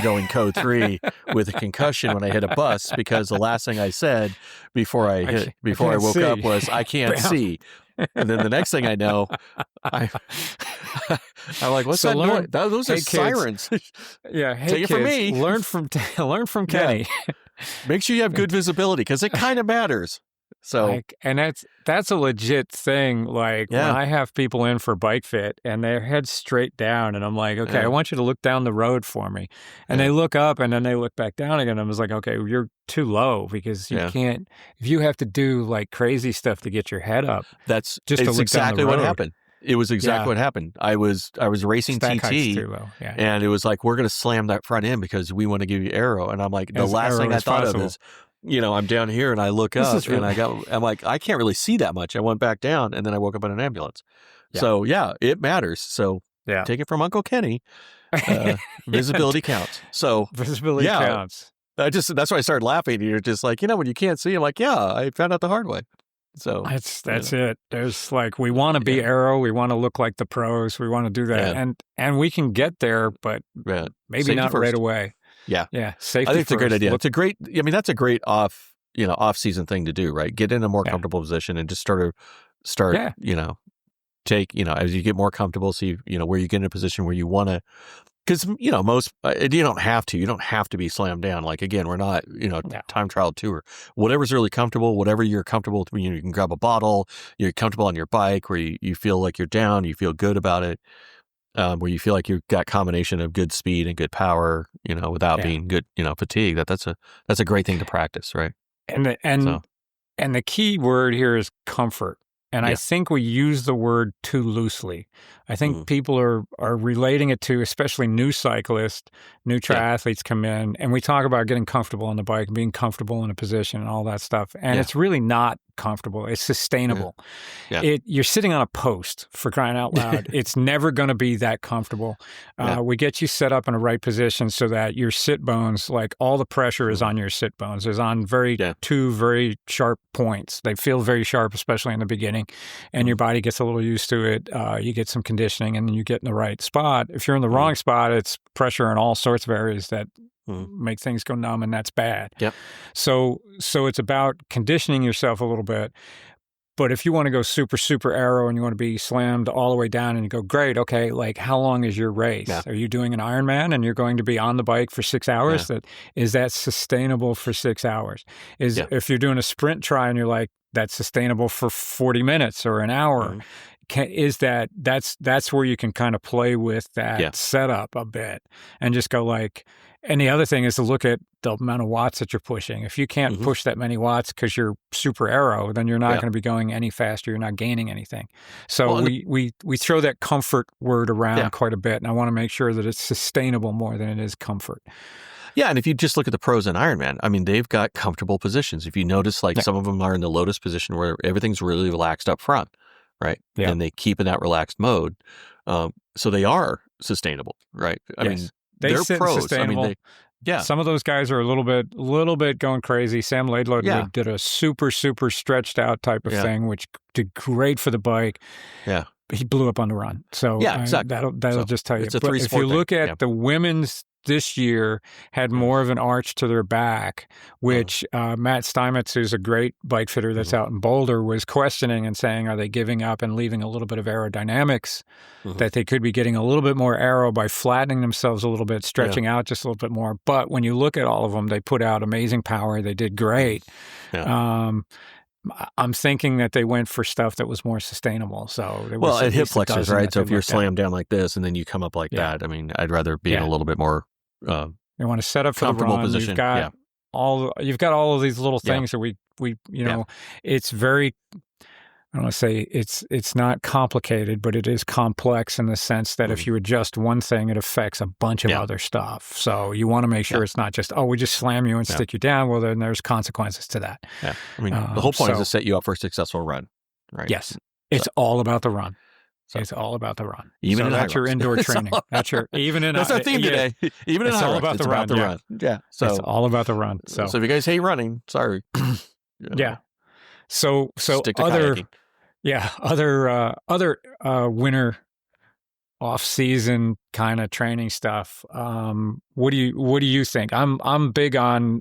Going code 3 with a concussion when I hit a bus because the last thing I said before I woke up was I can't see, and then the next thing I know, I'm like, what's that noise? Those are sirens. Yeah, hey, take it from me. Learn from Kenny. Make sure you have good visibility because it kind of matters. So, and that's a legit thing. Like when I have people in for bike fit and their head's straight down, and I'm like, okay, I want you to look down the road for me, and they look up and then they look back down again. I was like, okay, you're too low because you can't. If you have to do like crazy stuff to get your head up, that's just to look exactly down the road. what happened. It was exactly what happened. I was racing TT, and it was like we're going to slam that front end because we want to give you aero, and I'm like, the last thing I thought of is. I'm down here and I look up and I'm like, I can't really see that much. I went back down and then I woke up in an ambulance. Yeah. So it matters. So take it from Uncle Kenny. Visibility counts. So visibility counts. That's why I started laughing. You're just like, when you can't see, I'm like, I found out the hard way. So that's it. There's like, we want to be aero. We want to look like the pros. We want to do that. And we can get there, but maybe safety not first. Right away. Yeah. Safety I think it's a great idea. That's a great off-season thing to do, right? Get in a more comfortable position and just start, take, as you get more comfortable, see, where you get in a position where you want to, because, most, you don't have to be slammed down. Like, again, we're not, time trial tour. Whatever's really comfortable, whatever you're comfortable with, you can grab a bottle, you're comfortable on your bike where you feel like you're down, you feel good about it. Where you feel like you've got combination of good speed and good power, without being good, fatigue. That's a great thing to practice, right? And the key word here is comfort. And I think we use the word too loosely. I think people are relating it to, especially new cyclists, new triathletes come in, and we talk about getting comfortable on the bike and being comfortable in a position and all that stuff. And it's really not comfortable. It's sustainable. Yeah. You're sitting on a post, for crying out loud. It's never going to be that comfortable. We get you set up in a right position so that your sit bones, like all the pressure is on your sit bones, is on two very sharp points. They feel very sharp, especially in the beginning, and your body gets a little used to it. You get some conditioning, and then you get in the right spot. If you're in the wrong spot, it's pressure in all sorts of areas that make things go numb, and that's bad. Yep. So it's about conditioning yourself a little bit. But if you want to go super, super aero and you want to be slammed all the way down and you go, great, okay, like how long is your race? Yeah. Are you doing an Ironman and you're going to be on the bike for 6 hours? Is that sustainable for 6 hours? If you're doing a sprint try and you're like, that's sustainable for 40 minutes or an hour. That's where you can kind of play with that setup a bit and just go like, and the other thing is to look at the amount of watts that you're pushing. If you can't push that many watts because you're super aero, then you're not going to be going any faster. You're not gaining anything. So we throw that comfort word around quite a bit, and I want to make sure that it's sustainable more than it is comfort. Yeah, and if you just look at the pros in Ironman, I mean, they've got comfortable positions. If you notice, like some of them are in the lotus position where everything's really relaxed up front, right? Yeah. And they keep in that relaxed mode. So they are sustainable, right? I mean, they're pros. Sustainable. I mean, some of those guys are a little bit going crazy. Sam Laidlaw did a super, super stretched out type of thing, which did great for the bike. Yeah. he blew up on the run. So yeah, exactly. That'll just tell you. It's a but if you look thing. at the women's this year had more of an arch to their back, which Matt Steinmetz, who's a great bike fitter that's out in Boulder, was questioning and saying, are they giving up and leaving a little bit of aerodynamics, that they could be getting a little bit more aero by flattening themselves a little bit, stretching out just a little bit more. But when you look at all of them, they put out amazing power. They did great. I'm thinking that they went for stuff that was more sustainable. So at hip flexors, right? So if you're slammed down like this and then you come up like that, I mean, I'd rather be in a little bit more you want to set up for comfortable the run. position. You've got all of these little things that we it's very, I don't want to say it's not complicated, but it is complex in the sense that if you adjust one thing, it affects a bunch of other stuff. So you want to make sure it's not just, we just slam you and stick you down. Well, then there's consequences to that. Yeah. I mean, the whole point is to set you up for a successful run, right? Yes. It's all about the run. So, it's all about the run. Even that's your indoor training. That's our theme today. Even in it's all about the run. Yeah. So it's all about the run. So if you guys hate running, sorry. Yeah. So stick to other kayaking. Other winter off-season kind of training stuff. What do you think? I'm big on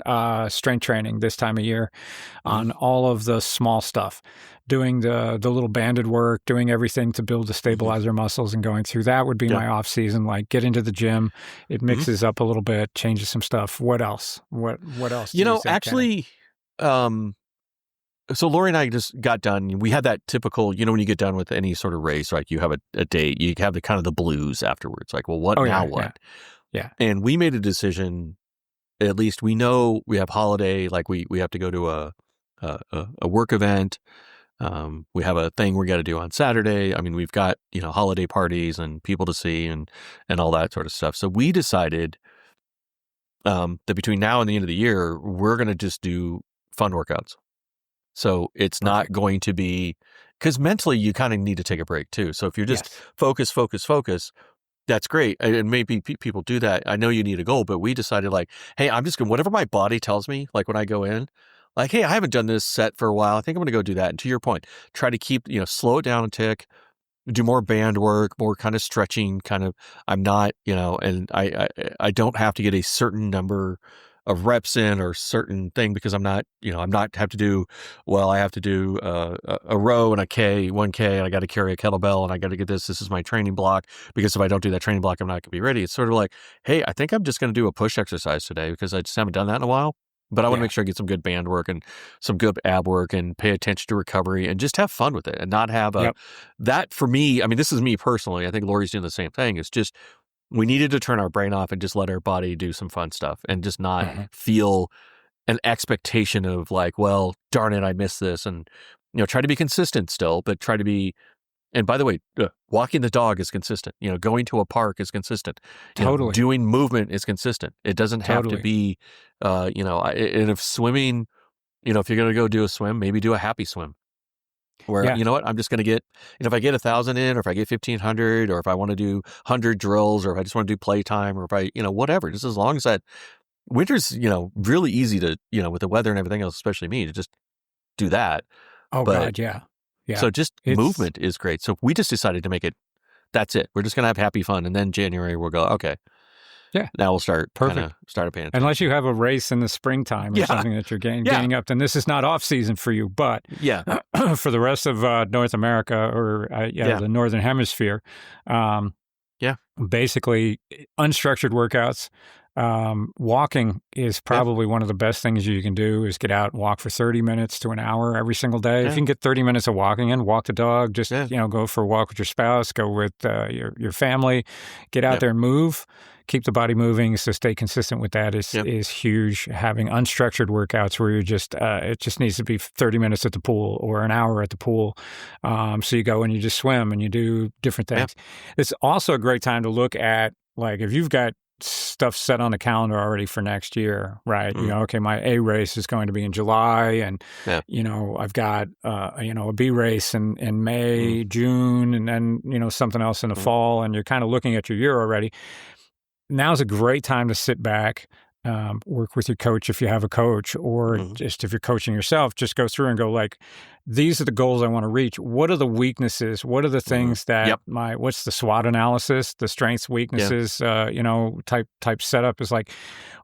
strength training this time of year, on all of the small stuff, doing the little banded work, doing everything to build the stabilizer muscles, and going through that would be my off-season. Like, get into the gym, it mixes up a little bit, changes some stuff. What else? What else? Do you think, actually, so Lori and I just got done. We had that typical, when you get done with any sort of race, like you have a date, you have the kind of the blues afterwards. Like, well, what now? What? Yeah. And we made a decision. At least we know we have holiday. Like we have to go to a work event. We have a thing we got to do on Saturday. I mean, we've got holiday parties and people to see and all that sort of stuff. So we decided that between now and the end of the year, we're going to just do fun workouts. So it's not going to be, because mentally you kind of need to take a break too. So if you're just focus, that's great. And maybe people do that. I know you need a goal, but we decided like, hey, I'm just going to, whatever my body tells me, like when I go in, like, hey, I haven't done this set for a while. I think I'm going to go do that. And to your point, try to keep, slow it down a tick, do more band work, more kind of stretching, kind of, I'm not, and I don't have to get a certain number of reps in or certain thing because I'm not have to do, I have to do a row and a 1K, and I got to carry a kettlebell and I got to get this is my training block, because if I don't do that training block, I'm not going to be ready. It's sort of like, hey, I think I'm just going to do a push exercise today because I just haven't done that in a while, but I want to make sure I get some good band work and some good ab work and pay attention to recovery and just have fun with it and not have that for me. I mean, this is me personally. I think Lori's doing the same thing. It's just, we needed to turn our brain off and just let our body do some fun stuff and just not feel an expectation of like, well, darn it, I missed this. And, try to be consistent still, but try to be, and by the way, walking the dog is consistent. Going to a park is consistent. Totally. Doing movement is consistent. It doesn't have to be, and if swimming, if you're going to go do a swim, maybe do a happy swim. Where, you know what, I'm just going to get, if I get 1,000 in, or if I get 1,500, or if I want to do 100 drills, or if I just want to do playtime, or if I, whatever, just as long as that winter's, really easy to, with the weather and everything else, especially me, to just do that. God, yeah. Yeah. So just movement is great. So we just decided to make it, that's it. We're just going to have happy fun. And then January we'll go, okay. Yeah. Now we'll start paying attention. Unless you have a race in the springtime or something that you're gaining up, then this is not off season for you. But for the rest of North America or the Northern Hemisphere, basically unstructured workouts. Walking is probably one of the best things you can do, is get out and walk for 30 minutes to an hour every single day. If you can get 30 minutes of walking in, walk the dog, just, go for a walk with your spouse, go with your family, get out there and move, keep the body moving. So stay consistent with that is huge. Having unstructured workouts where you're just, it just needs to be 30 minutes at the pool or an hour at the pool. So you go and you just swim and you do different things. It's also a great time to look at, like, if you've got stuff set on the calendar already for next year, right? Okay, my A race is going to be in July, and I've got a B race in May, June, and then something else in the fall, and you're kind of looking at your year already. Now's a great time to sit back, work with your coach if you have a coach, or just if you're coaching yourself, just go through and go like, these are the goals I want to reach. What are the weaknesses? What are the things that what's the SWOT analysis, the strengths, weaknesses, type setup is like,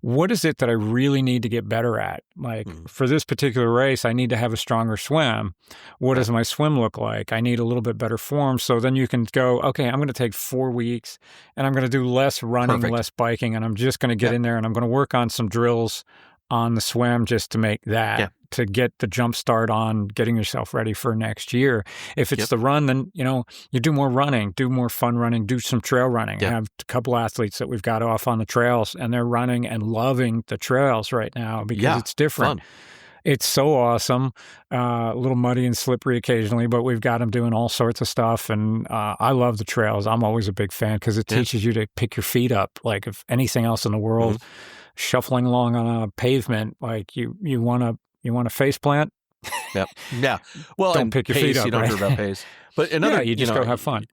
what is it that I really need to get better at? Like for this particular race, I need to have a stronger swim. What does my swim look like? I need a little bit better form. So then you can go, okay, I'm going to take 4 weeks and I'm going to do less running, less biking, and I'm just going to get in there and I'm going to work on some drills on the swim just to make that, to get the jump start on getting yourself ready for next year. If it's the run, then, you do more running, do more fun running, do some trail running. I have a couple athletes that we've got off on the trails and they're running and loving the trails right now because it's different. Fun. It's so awesome, a little muddy and slippery occasionally, but we've got them doing all sorts of stuff. And I love the trails. I'm always a big fan because it teaches you to pick your feet up. Like if anything else in the world, shuffling along on a pavement, like you want to face plant. Yeah. Well, don't pick your pace, feet up. You don't care about pace. But another, you just go have fun.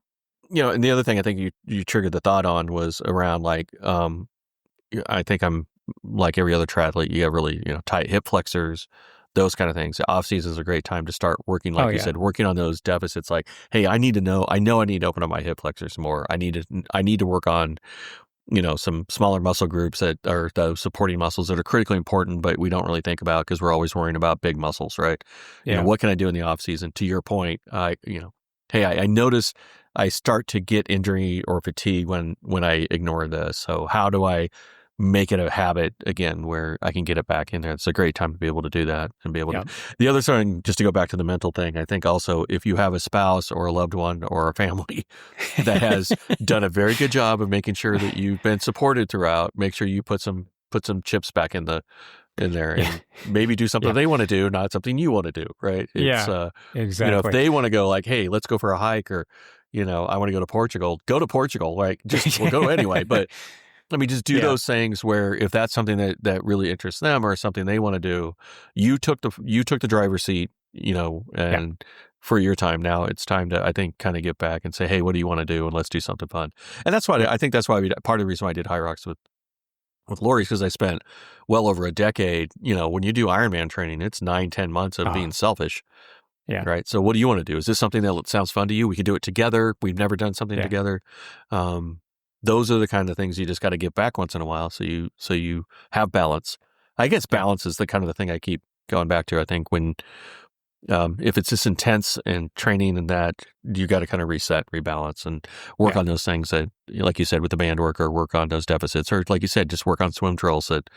And the other thing I think you triggered the thought on was around like, I think I'm like every other triathlete. You have really, tight hip flexors, those kind of things. The off season is a great time to start working, like you said, working on those deficits. Like, hey, I need to open up my hip flexors more. I need to work on, some smaller muscle groups that are the supporting muscles that are critically important, but we don't really think about because we're always worrying about big muscles, right? Yeah. What can I do in the off season? To your point, I notice I start to get injury or fatigue when I ignore this. So how do I make it a habit again where I can get it back in there? It's a great time to be able to do that and be able to. The other thing, just to go back to the mental thing, I think also if you have a spouse or a loved one or a family that has done a very good job of making sure that you've been supported throughout, make sure you put some chips back in there and maybe do something they want to do, not something you want to do, right? It's, exactly. If they want to go like, hey, let's go for a hike, or, I want to go to Portugal, right? We'll go anyway, but just do those things where if that's something that really interests them or something they want to do, you took the driver's seat, and for your time. Now it's time to, I think, kind of get back and say, hey, what do you want to do? And let's do something fun. And that's why I think that's why part of the reason why I did HYROX with Lori is because I spent well over a decade, when you do Ironman training, it's 9-10 months of being selfish. Yeah. Right. So what do you want to do? Is this something that sounds fun to you? We could do it together. We've never done something together. Those are the kind of things you just got to get back once in a while. So you have balance. I guess balance is the kind of the thing I keep going back to. I think when, if it's this intense and training and that, you got to kind of reset, rebalance, and work on those things that, like you said, with the band work, or work on those deficits, or like you said, just work on swim drills that,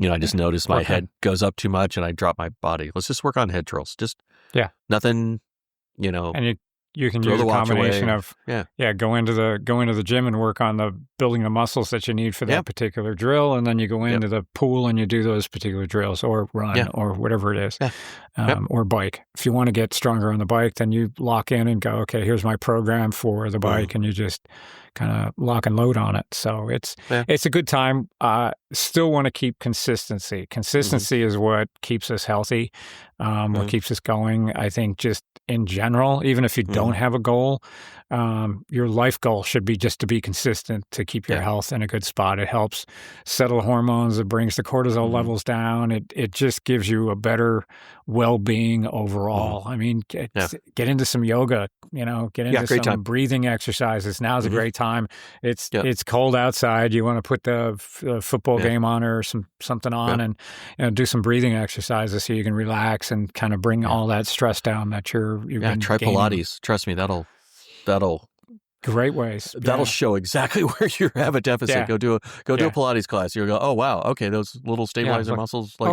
I just notice my head goes up too much and I drop my body. Let's just work on head drills. Just nothing, And you can use a combination of go into the gym and work on the building the muscles that you need for that particular drill, and then you go into the pool and you do those particular drills, or run or whatever it is, or bike. If you want to get stronger on the bike, then you lock in and go, okay, here's my program for the bike, and you just kind of lock and load on it. So it's a good time. Still want to keep consistency. Consistency is what keeps us healthy, what keeps us going. I think just in general, even if you don't have a goal, your life goal should be just to be consistent, to keep your health in a good spot. It helps settle hormones. It brings the cortisol levels down. It just gives you a better well-being overall. I mean, get into some yoga, get into some breathing exercises. Now's a great time. It's cold outside. You want to put the football game on or something on and do some breathing exercises so you can relax and kind of bring all that stress down that you've been try gaining. Pilates. Trust me, that'll great ways. That'll show exactly where you have a deficit. Yeah. Go do a Pilates class. You'll go, oh wow, okay, those little stabilizer muscles. Like,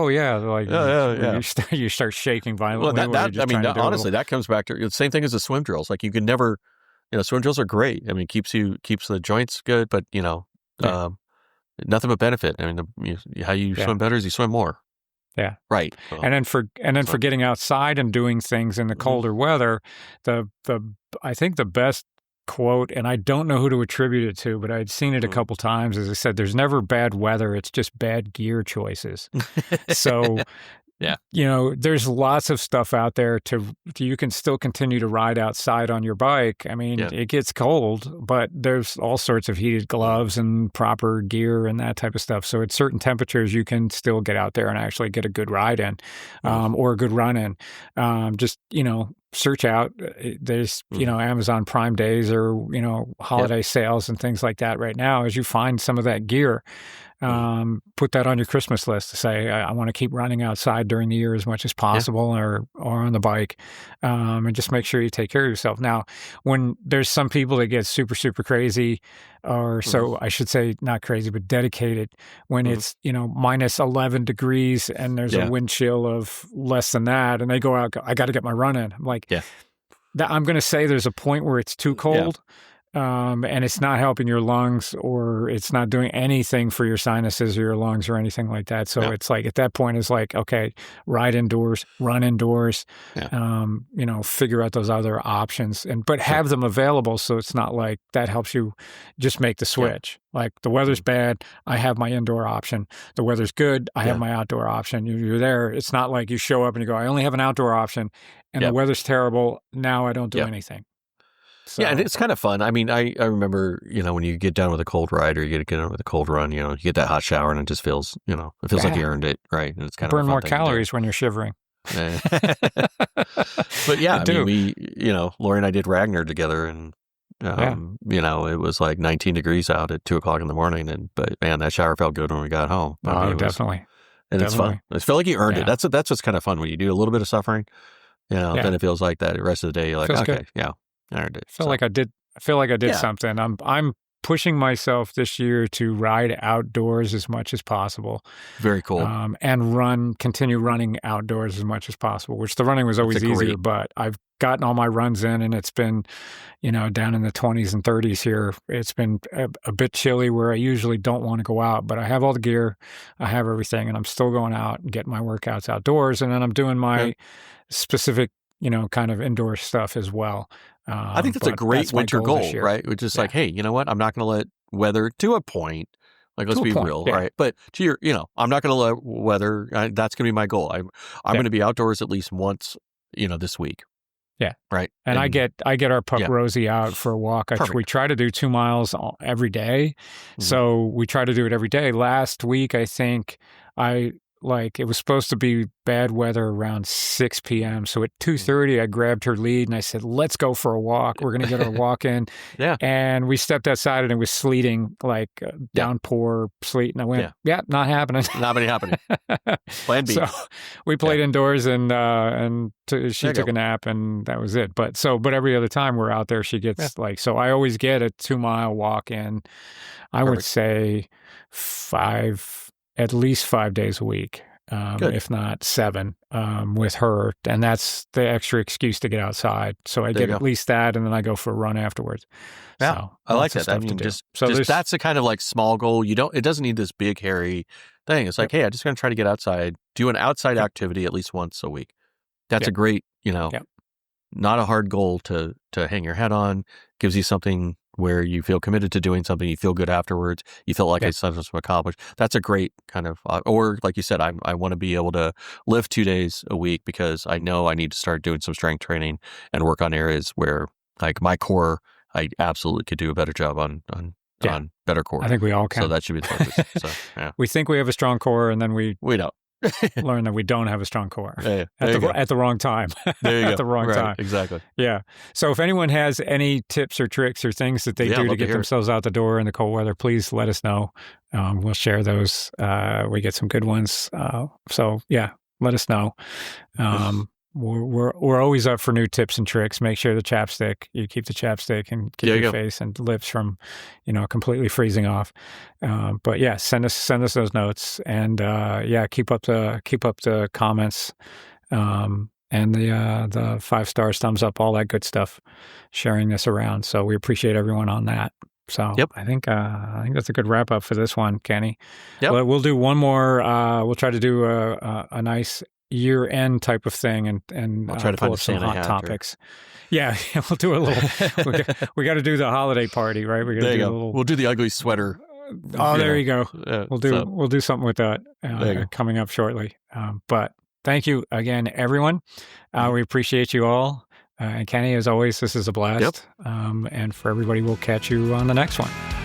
you start shaking violently. Honestly, that comes back to the same thing as the swim drills. Like you can never, swim drills are great. I mean, keeps the joints good, but nothing but benefit. I mean, how you swim better is you swim more. Yeah. Right. And then for getting outside and doing things in the colder weather, I think the best quote, and I don't know who to attribute it to, but I'd seen it a couple times, as I said, there's never bad weather, it's just bad gear choices. So there's lots of stuff out there you can still continue to ride outside on your bike. I mean, it gets cold, but there's all sorts of heated gloves and proper gear and that type of stuff. So at certain temperatures, you can still get out there and actually get a good ride in, or a good run in. Just, search out, there's, Amazon Prime Days or, holiday sales and things like that right now. As you find some of that gear, put that on your Christmas list to say, I want to keep running outside during the year as much as possible, or on the bike, and just make sure you take care of yourself. Now, when there's some people that get super, super crazy, or so I should say, not crazy, but dedicated, when it's, minus 11 degrees and there's a wind chill of less than that, and they go out, I got to get my run in. I'm like, I'm going to say there's a point where it's too cold. And it's not helping your lungs, or it's not doing anything for your sinuses or your lungs or anything like that. So it's like, at that point, it's like, okay, ride indoors, run indoors, figure out those other options, but have them available. So it's not like that helps you just make the switch. Like, the weather's bad, I have my indoor option. The weather's good, I have my outdoor option. You're there. It's not like you show up and you go, I only have an outdoor option, and the weather's terrible. Now I don't do anything. So. Yeah, and it's kind of fun. I mean, I remember, when you get done with a cold ride, or you get done with a cold run, you get that hot shower, and it just feels, it feels like you earned it, right? And it's kind of burn more calories when you're shivering. But yeah, I mean, we, Lori and I did Ragnar together, and it was like 19 degrees out at 2:00 in the morning, but man, that shower felt good when we got home. Definitely. And it's fun. It felt like you earned it. That's what's kind of fun when you do a little bit of suffering. Then it feels like that the rest of the day. You're like, okay, good. I earned it. I feel like I did something. I'm pushing myself this year to ride outdoors as much as possible. Very cool. And continue running outdoors as much as possible, which the running was always easier, but I've gotten all my runs in, and it's been, down in the 20s and 30s here. It's been a bit chilly where I usually don't want to go out, but I have all the gear, I have everything, and I'm still going out and getting my workouts outdoors. And then I'm doing my specific, kind of indoor stuff as well. I think that's a great winter goal, right? Which is like, hey, you know what? I'm not going to let weather, to a point, like, let's be real, right? But to your, I'm not going to let weather, that's going to be my goal. I'm going to be outdoors at least once, this week. Yeah. Right. And I get our pup Rosie out for a walk. We try to do 2 miles every day. So we try to do it every day. Last week, I think it was supposed to be bad weather around 6 p.m. So at 2:30, I grabbed her lead and I said, let's go for a walk. We're going to get our walk in. And we stepped outside and it was sleeting, like downpour sleet. And I went, not happening. Not happening. Plan B. So we played indoors, and she took a nap, and that was it. But every other time we're out there, she gets so I always get a 2-mile walk in, I would say at least 5 days a week, if not 7, with her. And that's the extra excuse to get outside. So I get at least that, and then I go for a run afterwards. Yeah, so I like that. I mean, just that's a kind of like small goal. it doesn't need this big, hairy thing. It's like, hey, I'm just going to try to get outside, do an outside activity at least once a week. That's a great, not a hard goal to hang your head on. Gives you something where you feel committed to doing something, you feel good afterwards, you feel like it's something to accomplish. That's a great kind of, or like you said, I want to be able to lift 2 days a week, because I know I need to start doing some strength training and work on areas where, like, my core, I absolutely could do a better job on better core. I think we all can. So that should be the focus. So, we think we have a strong core, and then we don't. learn that we don't have a strong core at the wrong time. There you go. At the wrong time. Exactly. Yeah. So if anyone has any tips or tricks or things that they do to get themselves out the door in the cold weather, please let us know. We'll share those. We get some good ones. So let us know. We're always up for new tips and tricks. Make sure you keep the chapstick and keep your face and lips from, completely freezing off. But send us those notes, and keep up the comments, and the 5 stars, thumbs up, all that good stuff, sharing this around. So we appreciate everyone on that. So I think that's a good wrap up for this one, Kenny. Well, we'll do one more. We'll try to do a nice year-end type of thing, and I'll try to pull find up some hot topics. We'll do a little. we got to do the holiday party, right? We got to do a little. We'll do the ugly sweater. There you go. We'll do something with that coming up shortly. But thank you again, everyone. We appreciate you all. And Kenny, as always, this is a blast. Yep. And for everybody, we'll catch you on the next one.